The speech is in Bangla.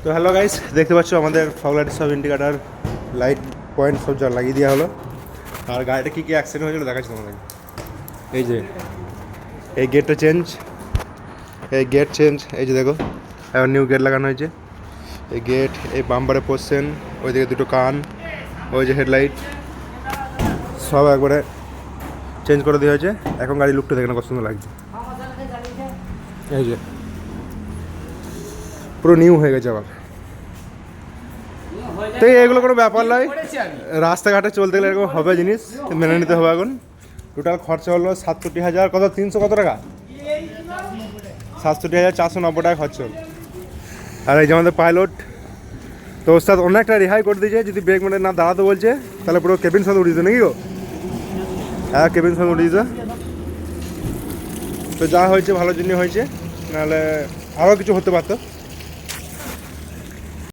তো হ্যালো গাইস, দেখতে পাচ্ছ আমাদের ফগলাইটের সব ইন্ডিকেটার লাইট পয়েন্ট সব যা লাগিয়ে দেওয়া হলো। আর গাড়িটা কী কী অ্যাক্সিডেন্ট হয়েছিল দেখাচ্ছি তোমাদের। এই যে এই গেটটা চেঞ্জ, এই গেট চেঞ্জ, এই যে দেখো এখন নিউ গেট লাগানো হয়েছে। এই গেট, এই বাম্পারে পোর্শন, ওইদিকে দুটো কান, ওই যে হেডলাইট সব একবারে চেঞ্জ করে দেওয়া হয়েছে। এখন গাড়ি লুকটা দেখে না কত সুন্দর লাগছে। এই যে পুরো নিউ হয়ে গেছে আবার। তো এগুলো কোনো ব্যাপার নয়, রাস্তাঘাটে চলতে গেলে এরকম হবে, জিনিস মেনে নিতে হবে। এখন টোটাল খরচা হলো 67,000 কত 300 কত টাকা, 67,490 টাকা খরচ হলো। আর এই যে আমাদের পাইলট, তো ওর সাথে অনেকটা রেহাই করে দিয়েছে। যদি ব্রেক মানে না দাঁড়াতে বলছে তাহলে পুরো কেবিন সাথে উঠিয়েছে নাকি গো? হ্যাঁ, কেবিন সাথে উঠিয়েছে। তো যা হয়েছে ভালোর জন্য হয়েছে, নাহলে আরও কিছু হতে পারতো।